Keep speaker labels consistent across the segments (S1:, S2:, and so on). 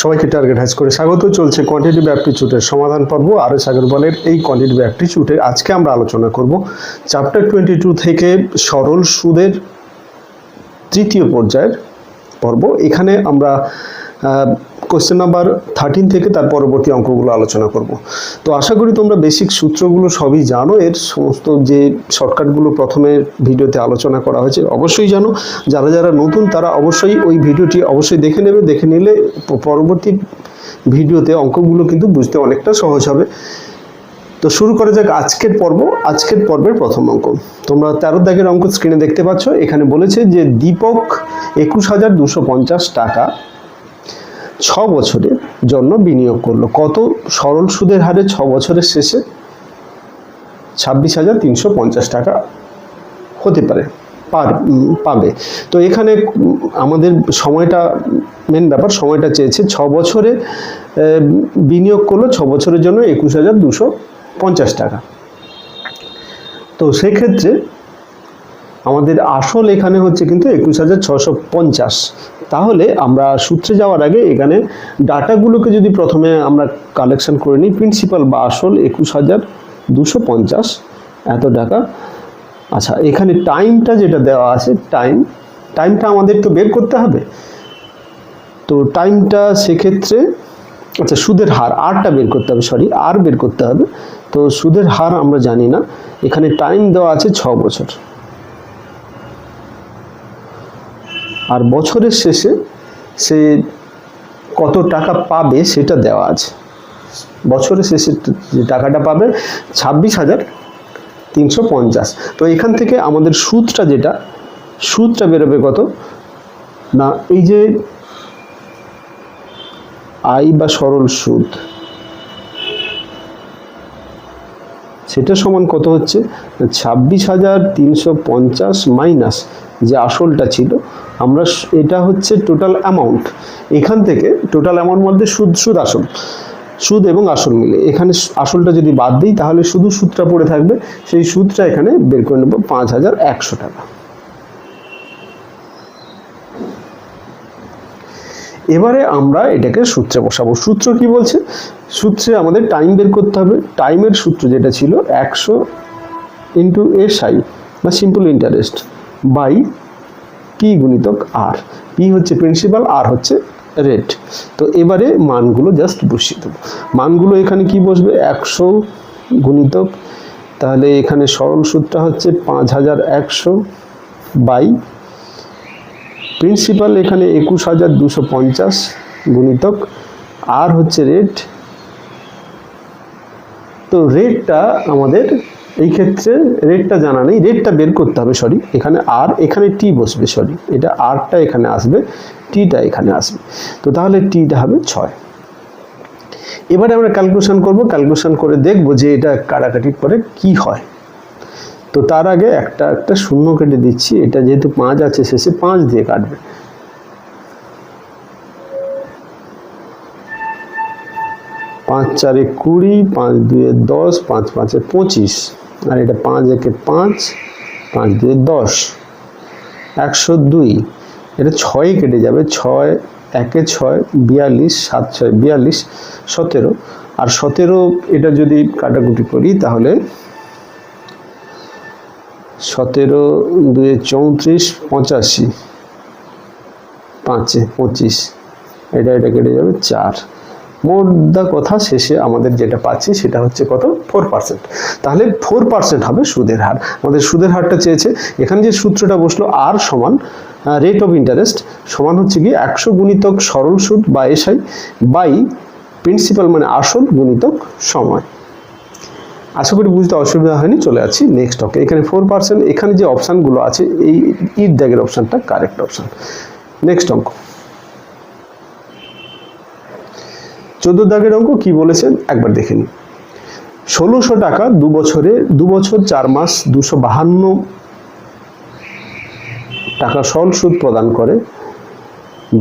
S1: সবাইকে টার্গেট হাইজ করে স্বাগত। চলছে কোয়ান্টিটিভ অ্যাপটিটিউডের সমাধান পর্ব। আর এস আগরওয়ালের এই কোয়ান্টিটিভ অ্যাপটিটিউডে আজকে আমরা আলোচনা করব চ্যাপ্টার 22 থেকে সরল সুদের তৃতীয় পর্যায়ের পর্ব। এখানে আমরা কোশ্চেন নাম্বার 13 থেকে তার পরবর্তী অঙ্কগুলো আলোচনা করব। তো আশা করি তোমরা বেসিক সূত্রগুলো সবই জানো। এর সমস্ত যে শর্টকাটগুলো প্রথমে ভিডিওতে আলোচনা করা হয়েছে অবশ্যই জানো। যারা যারা নতুন তারা অবশ্যই ওই ভিডিওটি অবশ্যই দেখে নেবে। দেখে নিলে পরবর্তী ভিডিওতে অঙ্কগুলো কিন্তু বুঝতে অনেকটা সহজ হবে। তো শুরু করা যাক আজকের পর্ব। আজকের পর্বের প্রথম অঙ্ক তোমরা 13 দাগের অঙ্ক স্ক্রিনে দেখতে পাচ্ছ। এখানে বলেছে যে দীপক 21,250 টাকা 6 বছরের জন্য বিনিয়োগ করলো। কত সরল সুদের হারে 6 বছরের শেষে 26,350 টাকা হতে পারে পাবে। তো এখানে আমাদের সময়টা মেন ব্যাপার, সময়টা চেয়েছে 6 বছরে বিনিয়োগ করলো, 6 বছরের জন্য 21,250 টাকা। তো সেক্ষেত্রে আমাদের আসল এখানে হচ্ছে কিন্তু 21,650। তাহলে আমরা সূত্রে যাওয়ার আগে এখানে ডাটাগুলোকে যদি প্রথমে আমরা কালেকশন করে নিই, প্রিন্সিপাল বা আসল 21,250 এত টাকা। আচ্ছা, এখানে টাইমটা যেটা দেওয়া আছে টাইমটা আমাদের তো বের করতে হবে। তো টাইমটা সেক্ষেত্রে আচ্ছা সুদের হার আরটা বের করতে হবে, আর বের করতে হবে। তো সুদের হার আমরা জানি না। এখানে টাইম দেওয়া আছে 6 বছর, আর বছরের শেষে সে কত টাকা পাবে সেটা দেওয়া আছে। বছরের শেষে যে টাকাটা পাবে 26,350। তো এখান থেকে আমাদের সুদটা বেরোবে কত না, এই যে আয় বা সরল সুদ সেটা সমান কত হচ্ছে 26,350 মাইনাস যে আসলটা ছিল। আমরা এটা হচ্ছে টোটাল অ্যামাউন্ট। এখান থেকে টোটাল অ্যামাউন্ট মধ্যে সুদ এবং আসল মিলে এখানে আসলটা যদি বাদ দিই তাহলে শুধু সুদটা পড়ে থাকবে। সেই সুদটা এখানে বের করে নেব 5,100 টাকা। এবারে আমরা এটাকে সূত্রে বসাবো। সূত্র কি বলছে? সূত্রে আমাদের টাইম বের করতে হবে। টাইমের সূত্র যেটা ছিল 100 ইন্টু এসআই বা সিম্পল ইন্টারেস্ট বাই পি গুণিতক আর। পি হচ্ছে প্রিন্সিপাল, আর হচ্ছে রেট। তো এবারে মানগুলো জাস্ট বসিয়ে দেবো। মানগুলো এখানে কি বসবে 100 গুণিতক, তাহলে এখানে সরল সুদটা হচ্ছে 5,100 বাই প্রিন্সিপাল এখানে 21,250 গুণিতক আর হচ্ছে রেট। তো রেটটা আমাদের এই ক্ষেত্রে রেটটা জানা নেই, রেটটা বের করতে হবে। এখানে আর এখানে টি বসবে, এটা আরটা এখানে আসবে, টিটা এখানে আসবে। তো তাহলে টিটা হবে 6। এবারে আমরা ক্যালকুলেশন করব। ক্যালকুলেশন করে দেখব যে এটা কাটাকাটির পরে কি হয়। তো তার আগে একটা শূন্য কেটে দিচ্ছি। এটা যেহেতু 5 আছে শেষে, 5 দিয়ে কাটবে। পাঁচ 4 20, 5 2 10, 5 5 25, আর এটা 5 1 5, 5 2 10, 102। এটা 6 কেটে যাবে, 6 1 6 42, 7 6 42, 17। আর 17 এটা যদি কাটাকুটি করি তাহলে 17 2 34, 85, 5 25, এটা কেটে যাবে 4। মোট দা কথা শেষে আমাদের যেটা পাচ্ছি সেটা হচ্ছে কত 4%। তাহলে 4% হবে সুদের হার। আমাদের সুদের হারটা চেয়েছে। এখানে যে সূত্রটা বসলো আর সমান রেট অফ ইন্টারেস্ট সমান হচ্ছে কি 100 গুণিতক সরল সুদ বা এসআই বাই প্রিন্সিপাল মানে আসল গুণিতক সময়। আশা করি বুঝতে অসুবিধা হয়নি। চলে যাচ্ছি নেক্সট অঙ্কে। এখানে 4%, এখানে যে অপশানগুলো আছে এই ইট দাগের অপশানটা কারেক্ট অপশান। নেক্সট অঙ্ক 14 দাগের অঙ্ক কি বলেছেন একবার দেখে নিন। 1600 টাকা 2 বছর 4 মাস 252 টাকা সরল সুদ প্রদান করে।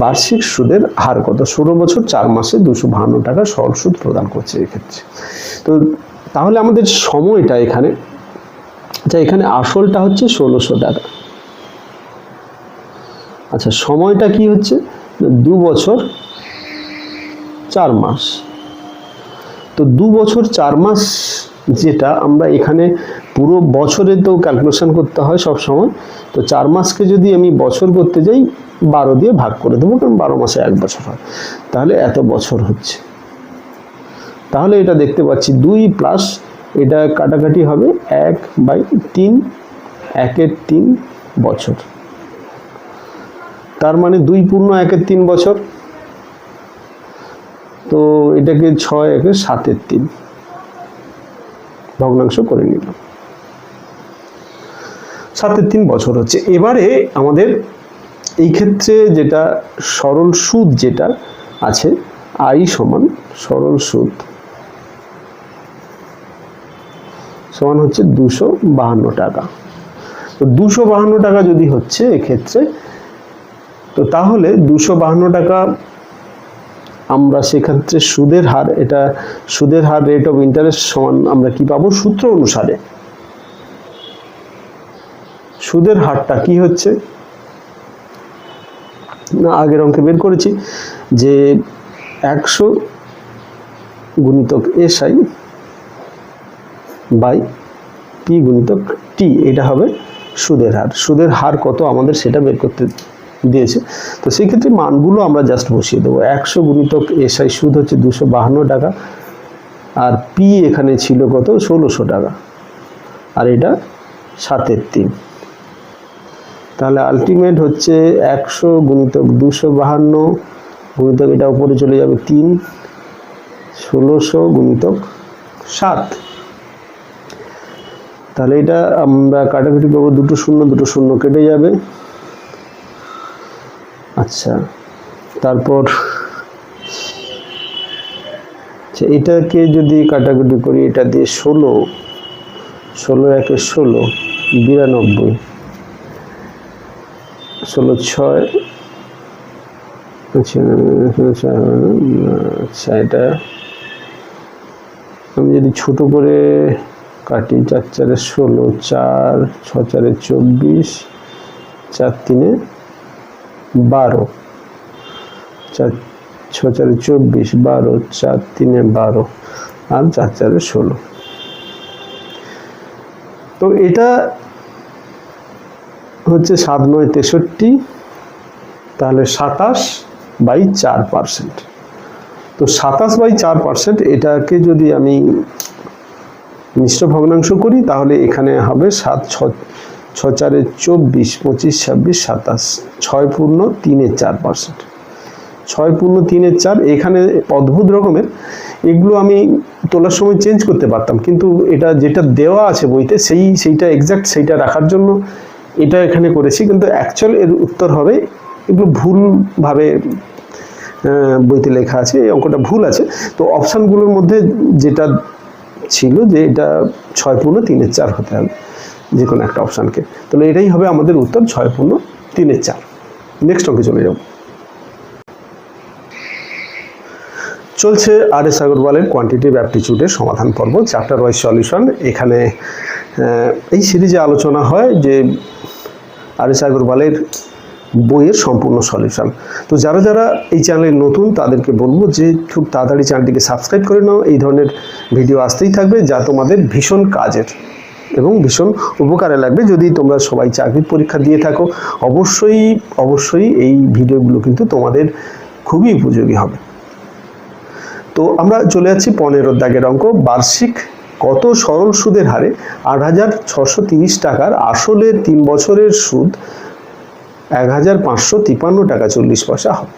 S1: বার্ষিক সুদের হার কত? 16 বছর 4 মাসে 252 টাকা সরল সুদ প্রদান করছে এক্ষেত্রে। তো তাহলে আমাদের সময়টা এখানে, আচ্ছা এখানে আসলটা হচ্ছে 1600 টাকা। আচ্ছা সময়টা কি হচ্ছে 2 বছর 4 মাস। তো 2 বছর 4 মাস যেটা আমরা এখানে পুরো বছরে তো ক্যালকুলেশন করতে হয় সব সময়। তো 4 মাসকে যদি আমি বছর করতে যাই 12 দিয়ে ভাগ করে দেবো, কারণ 12 মাসে 1 বছর হয়, তাহলে এত বছর হচ্ছে। তাহলে এটা দেখতে পাচ্ছি 2 প্লাস এটা কাটাকাটি হবে 1/3, 1/3 বছর। তার মানে 2 পূর্ণ 1/3 বছর। তো এটাকে 6 1 7/3 ভগ্নাংশ করে নিলাম, 7/3 বছর হচ্ছে। এবারে আমাদের এই ক্ষেত্রে যেটা সরল সুদ যেটা আছে, আই সমান সরল সুদ সমান হচ্ছে 252 টাকা। তো 252 টাকা যদি হচ্ছে এক্ষেত্রে, তো তাহলে 252 টাকা আমরা সেক্ষেত্রে সুদের হার, এটা সুদের হার রেট অফ ইন্টারেস্ট সমান আমরা কি পাবো, সূত্র অনুসারে সুদের হারটা কি হচ্ছে না, আগের অঙ্কে বের করেছি যে 100 গুণিতক এসআই বাই পি গুণিতক টি, এটা হবে সুদের হার। সুদের হার কত আমাদের সেটা বের করতে দিয়েছে। তো সেই ক্ষেত্রে মানগুলো আমরা জাস্ট বসিয়ে দেবো। 100 গুণিতক এসআই সুদ হচ্ছে 252 টাকা, আর পি এখানে ছিল কত, 1600 টাকা, আর এটা 7/3। তাহলে আলটিমেট হচ্ছে 100 গুণিতক 252 গুণিতক এটা উপরে চলে যাবে 3, 1600 গুণিতক 7। তাহলে এটা আমরা কাটাকাটি করবো, 2 শূন্য 2 শূন্য কেটে যাবে। আচ্ছা, তারপর এটাকে যদি কাটাকুটি করি, এটা দিয়ে 16 16 1 16 92, 16 6, আচ্ছা এটা আমি যদি ছোট করে কাটি, 4 4 16, 4 6 4 24, 4 3 12, 4 6 4 24, 12, 4 3 12, আর 4 4 16। তো এটা হচ্ছে 7 9 63, তাহলে 27/4%। তো 27/4%, এটাকে যদি আমি মিশ্র ভগ্নাংশ করি তাহলে এখানে হবে 7 6 4 24, 25 26 27, 6 পূর্ণ 3/4%, 6 পূর্ণ 3/4। এখানে অদ্ভুত রকমের, এগুলো আমি তোলার সময় চেঞ্জ করতে পারতাম, কিন্তু এটা যেটা দেওয়া আছে বইতে সেইটা এক্সাক্ট সেইটা রাখার জন্য এটা এখানে করেছি, কিন্তু অ্যাকচুয়াল এর উত্তর হবে, এগুলো ভুলভাবে বইতে লেখা আছে, এই অঙ্কটা ভুল আছে। তো অপশানগুলোর মধ্যে যেটা ছিল যে এটা 6 পূর্ণ 3/4 হতে হবে যে কোনো একটা অপশানকে, তাহলে এটাই হবে আমাদের উত্তর, 6 পূর্ণ 3/4। নেক্সট অঙ্কে চলে যাব। চলছে আর.এস. আগরওয়ালের কোয়ান্টিটিভ অ্যাপটিটিউডের সমাধান পর্ব, চ্যাপ্টার ওয়াইজ সলিউশন। এখানে এই সিরিজে আলোচনা হয় যে আর.এস. আগরওয়ালের বইয়ের সম্পূর্ণ সলিউশন। তো যারা যারা এই চ্যানেলে নতুন তাদেরকে বলবো যে খুব তাড়াতাড়ি চ্যানেলটিকে সাবস্ক্রাইব করে নাও। এই ধরনের ভিডিও আসতেই থাকবে যা তোমাদের ভীষণ কাজের এবং ভীষণ উপকারে লাগবে। যদি তোমরা সবাই চাকরির পরীক্ষা দিয়ে থাকো, অবশ্যই এই ভিডিওগুলো কিন্তু তোমাদের খুবই উপযোগী হবে। তো আমরা চলে যাচ্ছি 15 দাগের অঙ্ক। বার্ষিক কত সরল সুদের হারে 8630 টাকার আসলে 3 বছরের সুদ 1553 টাকা 40 পয়সা হবে।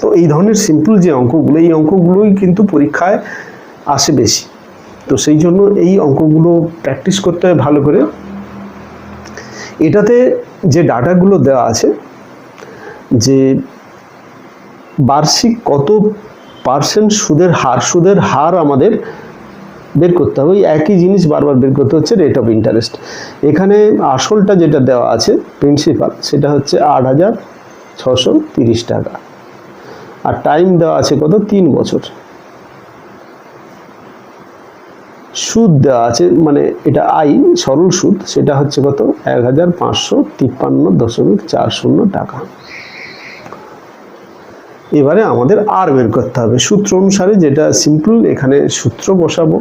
S1: তো এই ধরনের সিম্পল যে অঙ্কগুলো, এই অঙ্কগুলোই কিন্তু পরীক্ষায় আসে বেশি। তো সেই জন্য এই অঙ্কগুলো প্র্যাকটিস করতে হয় ভালো করে। এটাতে যে ডাটাগুলো দেওয়া আছে যে বার্ষিক কত পার্সেন্ট সুদের হার আমাদের বের করতে হবে। একই জিনিস বারবার বের করতে হচ্ছে, রেট অফ ইন্টারেস্ট। এখানে আসলটা যেটা দেওয়া আছে প্রিন্সিপাল, সেটা হচ্ছে 8630 টাকা, আর টাইম দেওয়া আছে কত, 3 বছর। সুদ দেওয়া আছে, মানে এটা আই সরল সুদ, সেটা হচ্ছে কত, 1553.40 টাকা। এবারে আমাদের আর বের করতে হবে সূত্র অনুসারে, যেটা সিম্পল। এখানে সূত্র বসাবো।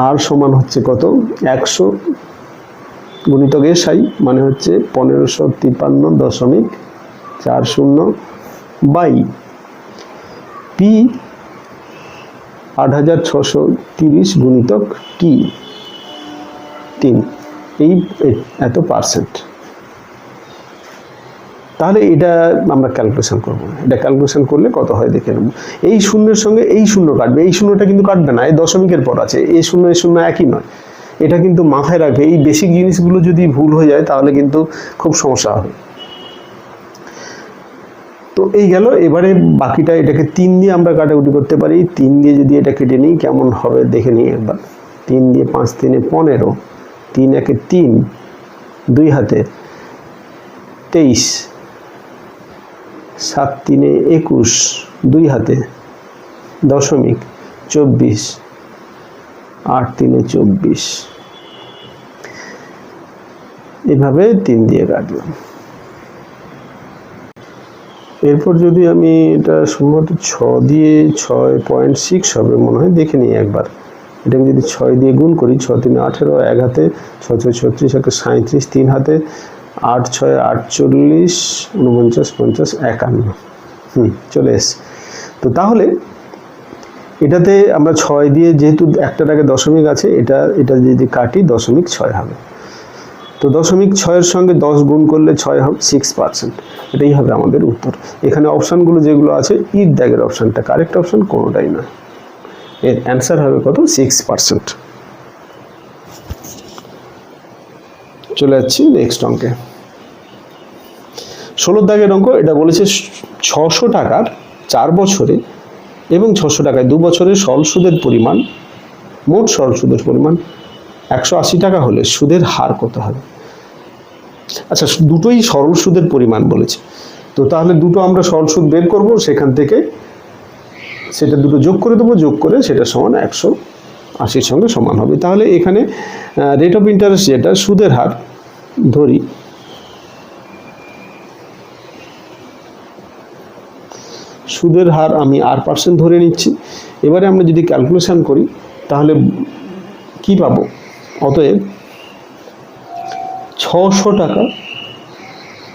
S1: আর সমান হচ্ছে কত, 100 গুণিতক এসআই মানে হচ্ছে 1553.40 বাই পি 8630 গুণিতক টি 3, এই এত পার্সেন্ট। তাহলে এটা আমরা ক্যালকুলেশন করব। এটা ক্যালকুলেশন করলে কত হয় দেখে নেব। এই শূন্যের সঙ্গে এই শূন্য কাটবে, এই শূন্যটা কিন্তু কাটবে না, এই দশমিকের পর আছে। এই শূন্য একই নয়, এটা কিন্তু মাথায় রাখবে। এই বেসিক জিনিসগুলো যদি ভুল হয়ে যায় তাহলে কিন্তু খুব সমস্যা হবে। তো এই গেল। এবারে বাকিটা, এটাকে 3 দিয়ে আমরা কাটাকুটি করতে পারি। 3 দিয়ে যদি এটা কেটে নিই কেমন হবে দেখে নিই একবার। 3 দিয়ে 5 3 15, 3 1 3, 2 হাতে 23, 7 3 21, 2 হাতে দশমিক 24, 8 3 24, এভাবে 3 দিয়ে কাটলাম। এরপর যদি আমি এটা সম্ভবত 6 দিয়ে 6.6 হবে মনে হয়, দেখে নিই একবার। এটাকে যদি 6 দিয়ে গুণ করি, 6 3 18, 1 হাতে 6 6 36, 1 37, 3 হাতে 8 6 48, 49 50 51, চলে এসছে। তো তাহলে এটাতে আমরা 6 দিয়ে, যেহেতু একটার আগে দশমিক আছে, এটা যদি কাটি 0.6 হবে। তো 0.6 সঙ্গে 10 গুণ করলে 6 হবে 6%। এটাই হবে আমাদের উত্তর। এখানে অপশানগুলো যেগুলো আছে, ইট দাগের অপশানটা কারেক্ট অপশান কোনোটাই না। এর অ্যান্সার হবে কত, 6%। চলে যাচ্ছি নেক্সট অঙ্কে। 16 দাগের অঙ্ক। এটা বলেছে 600 টাকার 4 বছরে এবং 600 টাকায় 2 বছরে সরল সুদের পরিমাণ, মোট সরল সুদের পরিমাণ 180 টাকা হলে সুদের হার কত হবে? আচ্ছা, দুটোই সরল সুদের পরিমাণ বলেছে। তো তাহলে দুটো আমরা সরল সুদ বের করব, সেখান থেকে সেটা দুটো যোগ করে দেবো, যোগ করে সেটা সমান 180 সঙ্গে সমান হবে। তাহলে এখানে রেট অফ ইন্টারেস্ট, যেটা সুদের হার ধরি, সুদের হার আমি R% ধরে নিচ্ছি। এবারে আমরা যদি ক্যালকুলেশন করি তাহলে কি পাবো? অতএব 600 টাকা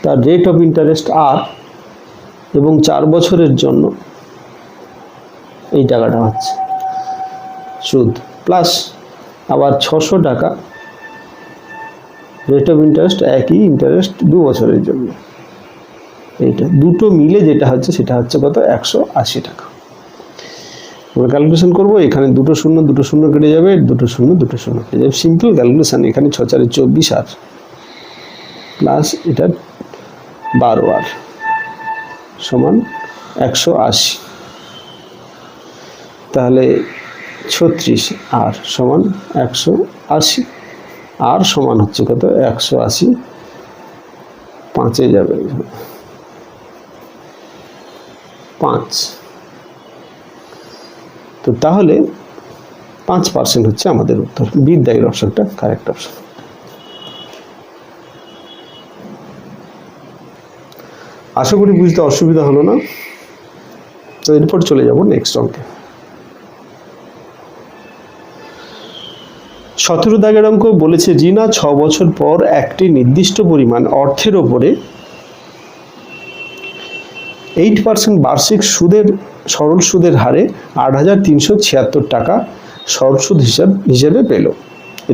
S1: তার রেট অফ ইন্টারেস্ট R, এবং 4 বছরের জন্য এই টাকাটা হচ্ছে সুদ, প্লাস আবার 600 টাকা রেট অফ ইন্টারেস্ট, একই ইন্টারেস্ট 2 বছরের জন্য। এইটা দুটো মিলে যেটা হচ্ছে সেটা হচ্ছে কত, 180 টাকা। আমরা ক্যালকুলেশন করবো। এখানে দুটো শূন্য কেটে যাবে, দুটো শূন্য কেটে যাবে। Simple calculation. এখানে 6 4 24 আর প্লাস এটা 12 আর সমান 180। তাহলে 36 আর সমান 180। আর সমান হচ্ছে কত, 180 5-এ যাবে 5। তো তাহলে 5% হচ্ছে আমাদের উত্তর। বি দাগের অপশনটা কারেক্ট অপশন। আশা করি বুঝতে অসুবিধা হলো না। তো এরপর চলে যাব নেক্সট অঙ্কে। 17 দাগের অঙ্ক বলেছে, রিনা 6 বছর পর একটি নির্দিষ্ট পরিমাণ অর্থের ওপরে 8% বার্ষিক সুদের সরল সুদের হারে 8376 টাকা সরল সুদ হিসেবে পেল।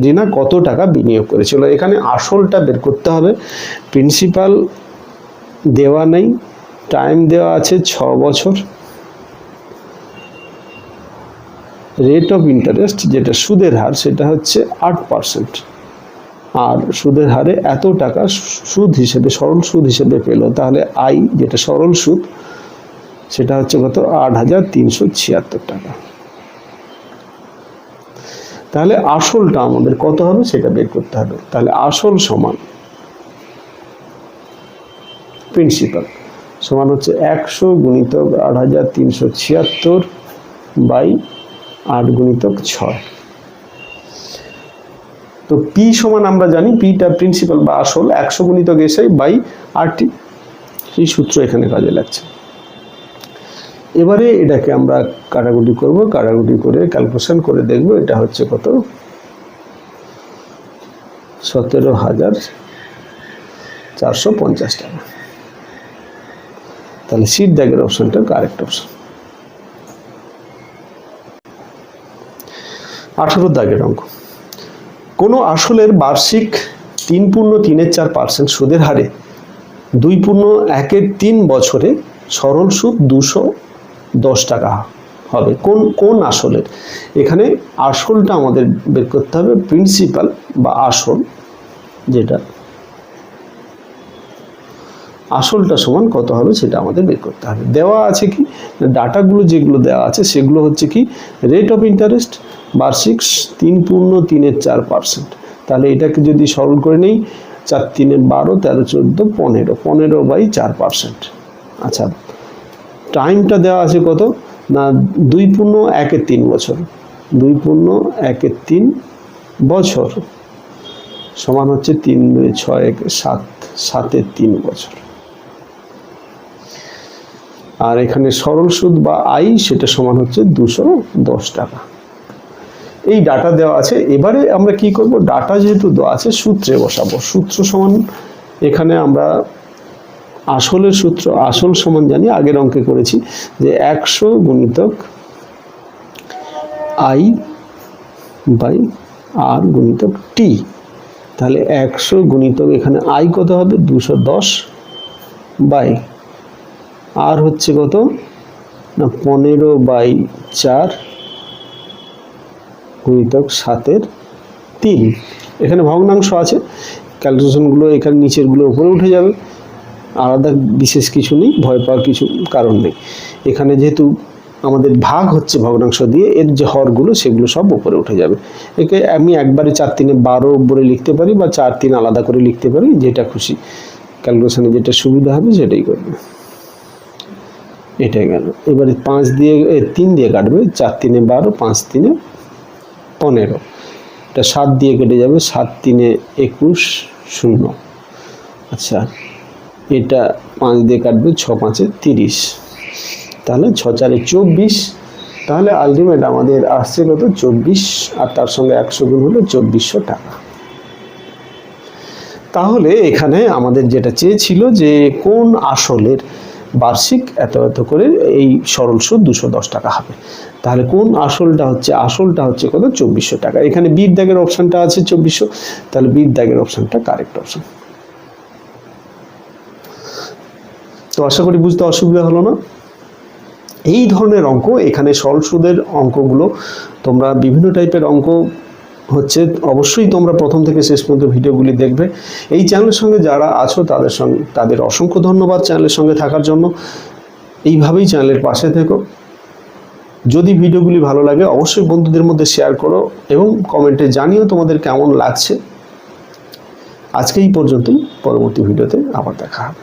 S1: রিনা কত টাকা বিনিয়োগ করেছিল? এখানে আসলটা বের করতে হবে। প্রিন্সিপাল দেওয়া নেই, টাইম দেওয়া আছে 6 বছর, রেট অফ ইন্টারেস্ট যেটা সুদের হার সেটা হচ্ছে 8%, আর সুদের হারে এত টাকা সুদ হিসেবে, সরল সুদ হিসেবে পেল। তাহলে আই যেটা সরল সুদ সেটা হচ্ছে কত, 8376 টাকা। তাহলে আসলটা আমাদের কত হবে সেটা বের করতে হবে। তাহলে আসল সমান প্রিন্সিপাল সমান হচ্ছে 100 গুণিতক 8376 বাই 8 গুণিতক 6। তো পি সমান আমরা জানি, পিটা প্রিন্সিপাল বা আসল, 100 গুণিতক এসআই বাই 8টি। এই সূত্র এখানে কাজে লাগছে। এবারে এটাকে আমরা কাটাকুটি করব, কাটাকুটি করে ক্যালকুলেশন করে দেখব এটা হচ্ছে কত, 17,450 টাকা। তাহলে সিট দাগের অপশনটা কারেক্ট অপশন। 18 দাগের অঙ্ক, কোনো আসলের বার্ষিক 3.34% সুদের হারে 2.1 বছরে সরল সুদ 210 টাকা হবে। কোন আসলের? এখানে আসলটা আমাদের বের করতে হবে, প্রিন্সিপাল বা আসল, যেটা আসলটা সমান কত হবে সেটা আমাদের বের করতে হবে। দেওয়া আছে কি, ডাটাগুলো যেগুলো দেওয়া আছে সেগুলো হচ্ছে কি, রেট অফ ইন্টারেস্ট বার্ষিক 3.34%। তাহলে এটাকে যদি সরল করে নেই, 4 3 12, 13 14 15, 15/4%। আচ্ছা, টাইমটা দেওয়া আছে কত না, 2.1 বছর, 2.1 বছর সমান হচ্ছে 3 2 6 1 7, 7 বছর। আর এখানে সরল সুদ বা আই সেটা সমান হচ্ছে 210 টাকা। এই ডাটা দেওয়া আছে। এবারে আমরা কি করব, ডাটা যেহেতু দেওয়া আছে সূত্রে বসাবো। সূত্র সমান, এখানে আমরা আসলের সূত্র, আসল সমান জানি, আগের অঙ্কে করেছি যে 100 গুণিতক আই বাই আর গুণিতক টি। তাহলে 100 গুণিতক এখানে আই কত হবে, 210 বাই আর হচ্ছে কত না, 15/4 গুণিতক 7/3। এখানে ভগ্নাংশ আছে, ক্যালকুলেশনগুলো এখানে নিচেরগুলো উপরে উঠে যাবে, আলাদা বিশেষ কিছু নেই, ভয় পাওয়ার কিছু কারণ নেই। এখানে যেহেতু আমাদের ভাগ হচ্ছে ভগ্নাংশ দিয়ে, এর যে হরগুলো সেগুলো সব উপরে উঠে যাবে। একে আমি একবারে 4 3 12 উপরে লিখতে পারি বা 4 3 আলাদা করে লিখতে পারি, যেটা খুশি, ক্যালকুলেশনে যেটা সুবিধা হবে সেটাই করবে। এটাই গেল। এবারে 5 দিয়ে 3 দিয়ে কাটবে, 4 3 12, 5 3 15, এটা 7 দিয়ে কেটে যাবে, 7 3 21 0। আচ্ছা, এটা 5 দিয়ে কাটবে, 6 5 30, তাহলে 6 4 24। তাহলে আলটিমেট আমাদের আসছে কত, 24, আর তার সঙ্গে 100 গুণ হলো 2400 টাকা। তাহলে এখানে আমাদের যেটা চেয়েছিল যে কোন আসলের বার্ষিক এত এত করে এই সরল সুদ 210 টাকা হবে। তাহলে কোন আসলটা হচ্ছে, আসলটা হচ্ছে কত, 2400 টাকা। এখানে বির দাগের অপশনটা আছে 2400, তাহলে বির দাগের অপশনটা কারেক্ট অপশন। তো আশা করি বুঝতে অসুবিধা হলো না। এই ধরনের অঙ্ক, এখানে সরল সুদের অঙ্কগুলো তোমরা বিভিন্ন টাইপের অঙ্ক হচ্ছে, অবশ্যই তোমরা প্রথম থেকে শেষ পর্যন্ত ভিডিওগুলি দেখবে। এই চ্যানেলের সঙ্গে যারা আছো তাদের অসংখ্য ধন্যবাদ চ্যানেলের সঙ্গে থাকার জন্য। এইভাবেই চ্যানেলের পাশে থেকো। যদি ভিডিওগুলি ভালো লাগে অবশ্যই বন্ধুদের মধ্যে শেয়ার করো এবং কমেন্টে জানিও তোমাদের কেমন লাগছে। আজকে এই পর্যন্তই, পরবর্তী ভিডিওতে আবার দেখা হবে।